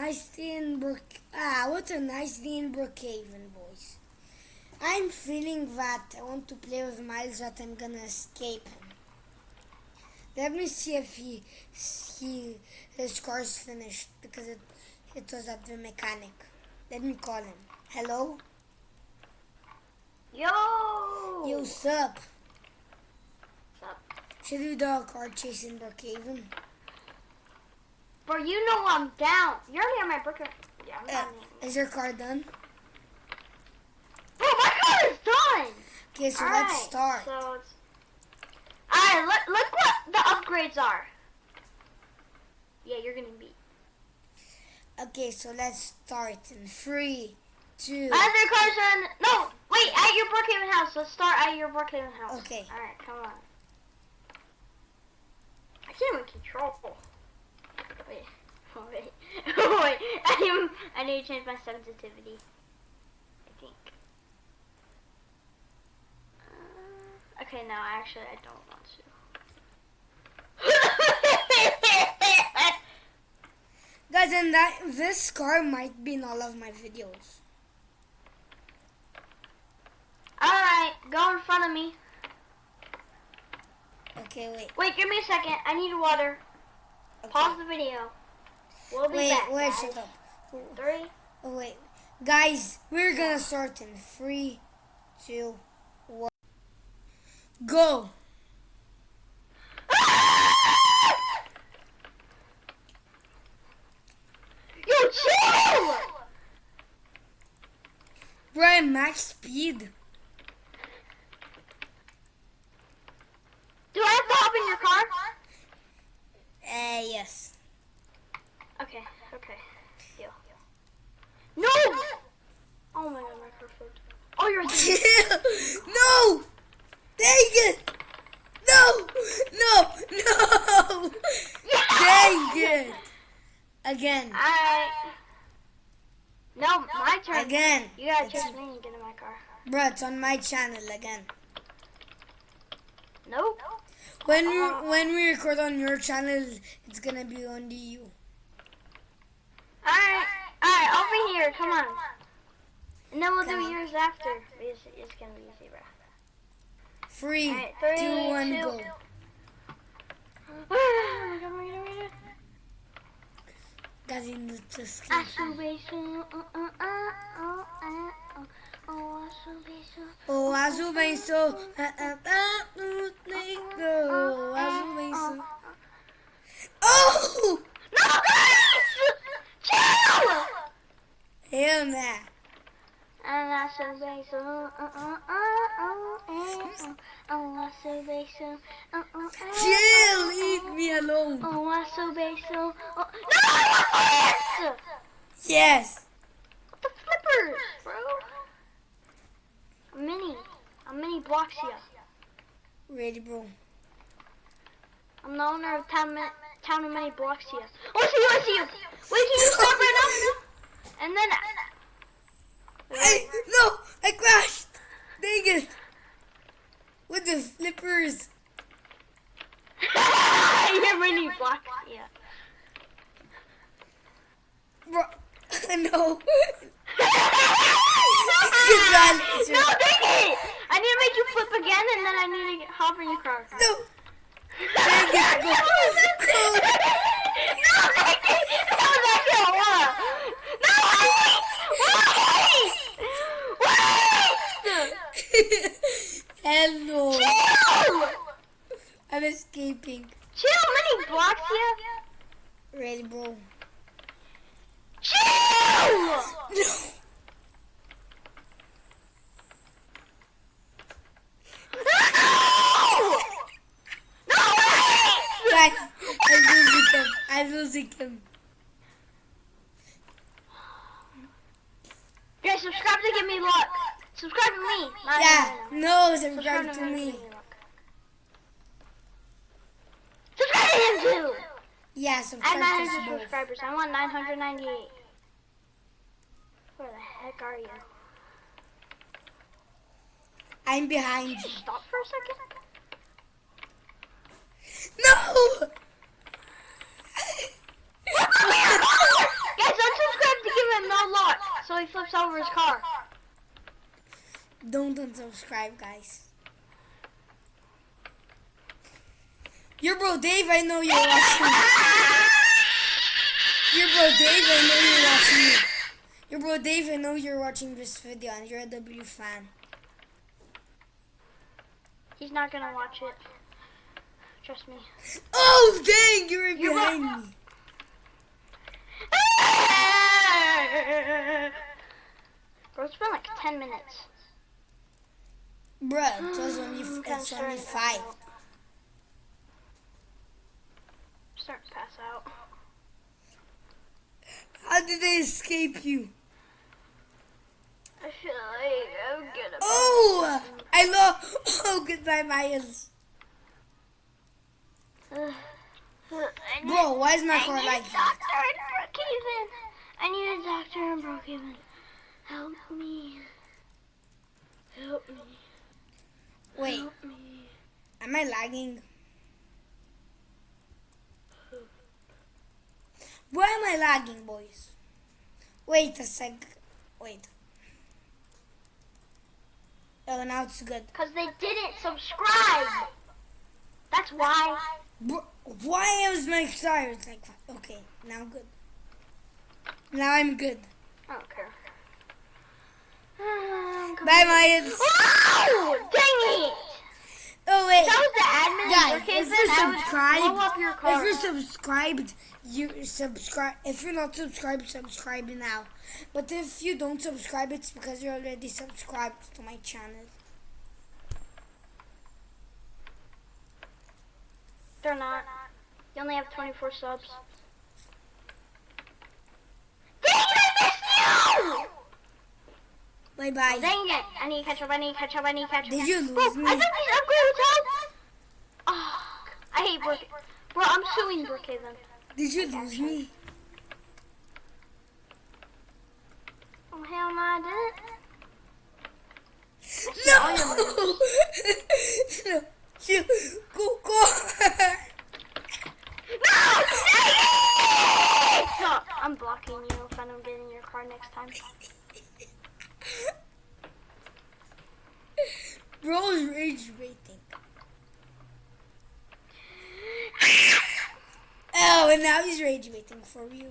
nice day in what a nice day in Brookhaven, boys. I'm feeling that I want to play with Miles, that I'm gonna escape him. Let me see if his car's finished, because it was at the mechanic. Let me call him. Hello? Yo! Yo, sup? Sup? Should we do a car chase in Brookhaven? Bro, you know I'm down. You're already on my Brookhaven. Yeah, I'm down. Is your car done? Bro, my car is done! Okay, so All let's right, start. So it's... Alright, look what the upgrades are. Yeah, you're gonna beat. Okay, so let's start in 3, 2... Your car's done. No, wait, at your Brookhaven house. Let's start at your Brookhaven house. Okay. Alright, come on. I can't even control. Wait. Wait. Wait. I need to change my sensitivity. I think. Okay, no, actually, I don't want to. Guys, and this car might be in all of my videos. Alright, go in front of me. Okay, wait. Wait, give me a second. I need water. Okay. Pause the video. We'll be back, Wait, guys. shut up. 3. Oh, wait. Guys, we're gonna start in 3, 2, 1. Go! Yo, chill! Brian, max speed. Do I have to hop in your car? Yes. Okay. Deal. No! Oh my god, my car flipped. Oh, you're No! Dang it! No! Dang it! Again. Alright. No, my turn. Again. You gotta chase me and get in my car. Bruh, it's on my channel again. Nope. When we record on your channel, it's gonna be only you. Alright, over here, come on. And then we'll Come do on. yours after. It's gonna be easy, bro. 3, Alright, 2, 1, go. Oh my god. Guys, you need to escape. Oh, azul bem sou. Oh! No, guys! Chill! Hell nah. Chill, leave me alone. No! Yes. What the flippers, bro? I'm mini Bloxia. Ready, bro. I'm the owner of town of mini Bloxia. Oh, I see you. Wait, can you stop right now? And then... No, I crashed. Dang it. With the flippers. You're mini Bloxia. Bro, no. No, dang it! I need to make you flip again, and then I need to hop in your car. No. Dang it, go. No, dang it! That was actually a lot. No, wait! Hello. Chill! I'm escaping. Chill, mini Bloxia. Ready, bro. Chill! No. Guys, I'm losing him. Guys, subscribe to give me luck. Subscribe to me. No, subscribe to me. Subscribe to him too. Yeah, I have subscribe to 900 us both. subscribers. I want 998. Where the heck are you? I'm behind you. Just stop for a second. No! Guys, don't so he flips over his car. Don't unsubscribe, guys. Your bro Dave, I know you're watching. Your bro Dave, I know you're watching. Your bro Dave, I know you're watching this video and you're a W fan. He's not gonna watch it. Trust me. Oh dang, you were behind me. Bro, it's been like 10 minutes. Bruh, it's only 5. Starting to pass out. How did they escape you? I feel like I'm gonna. Oh, I love. Oh, goodbye, Miles. Bro, why is my car like that? Doctor in Brookhaven. I need a doctor in Brookhaven. Help me. Help me. Wait, Help me. am I lagging? Why am I lagging, boys? Wait a sec. Wait. Oh, now it's good. Because they didn't subscribe. That's why. Bro, why was my tires like that? Okay, now good. Now I'm good. I don't care. Bye, Miles. Oh, dang it! Oh wait, That was the admin. guys, Okay, if then you're I would subscribed, blow up your car. if you're subscribed, you subscribe. If you're not subscribed, subscribe now. But if you don't subscribe, it's because you're already subscribed to my channel. They're not. You only have 24 subs. Dang it, I missed you! Bye bye. Dang it! I need to catch up, I need to catch up, I need to catch up. Did you Bro, lose me? I think these upgrades help. Oh, I hate Brookhaven. Bro, I'm suing Brookhaven. Did you lose me? Oh, hell no, I didn't. No! No! You go! No! Dang it! No, I'm blocking you if I don't get in your car next time. Bro's rage rating. Oh, and now he's rage waiting for you.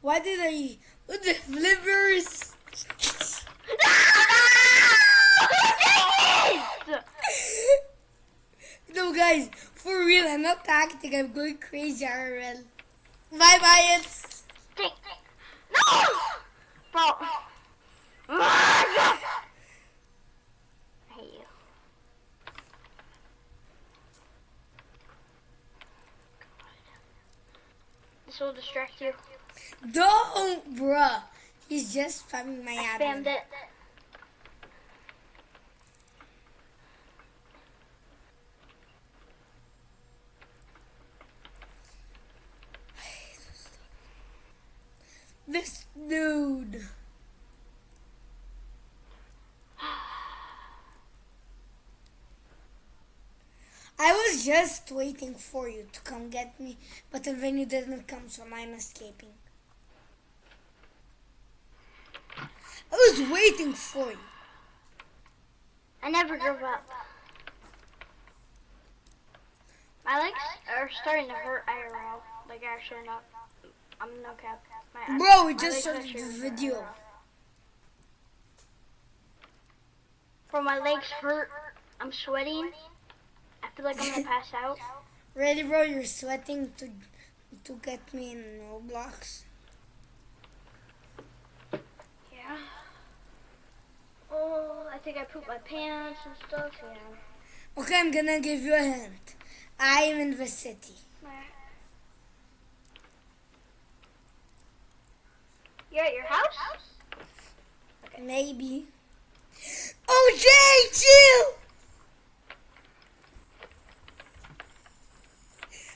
Why did I... What the flippers? No, guys, for real, I'm not acting. I'm going crazy, RL. Bye, bye, it's... No! Bro. I hate you. This will distract you. Don't, bruh. He's just spamming my I admin. spammed it. This dude. I was just waiting for you to come get me, but then you didn't come, so I'm escaping. I was waiting for you. I never give up. My legs are starting to hurt IRL. Like, actually not. I'm no cap. Bro, we my just legs started actually the hurt video. IRL. Bro, my legs hurt. I'm sweating. I feel like I'm gonna pass out. Ready, bro? You're sweating to get me in Roblox. Yeah. Oh, I think I pooped my pants and stuff. Yeah. Okay, I'm gonna give you a hint. I am in the city. You're at your house? Okay. Maybe. Oh, Jay, chill!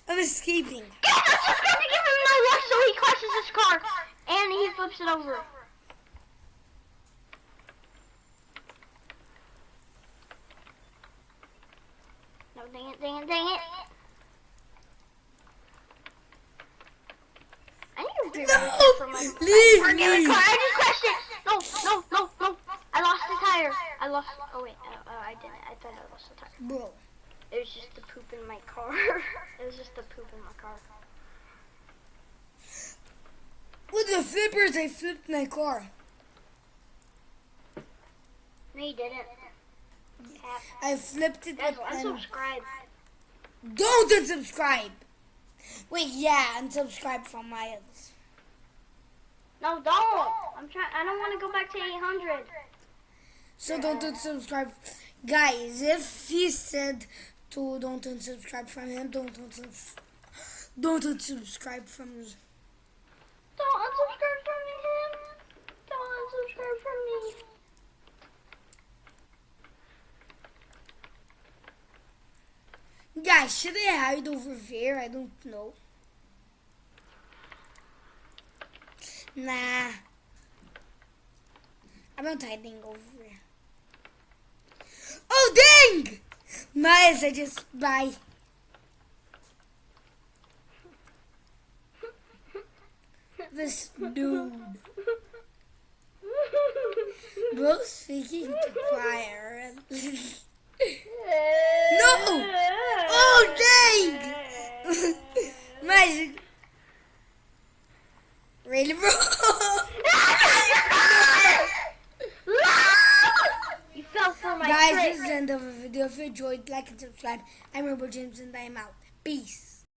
I'm escaping. Yeah, I'm just gonna give him my luck so he crashes his car. And he flips it over. No, dang it, dang it, dang it. I need to be No, ready for my leave regular me. car. I just crashed it. No, the flippers, I flipped my car. No, you didn't. Cap. I flipped it. Guys, But then... unsubscribe. Don't unsubscribe. Wait, yeah, unsubscribe from my others. No, don't. I'm trying. I don't want to go back to 800. So don't unsubscribe. Guys, if he said to don't unsubscribe from him, don't unsubscribe from me. Don't unsubscribe from him. Don't unsubscribe from me. Guys, should I hide over there? I don't know. Nah. I'm not hiding over there. Oh, dang! Nice, I just buy. This dude. Bro speaking to choir. No! Oh, dang! Magic. Really, bro? You fell for my Guys, trick. this is the end of the video. If you enjoyed, like and subscribe. I'm Robo James and I am out. Peace.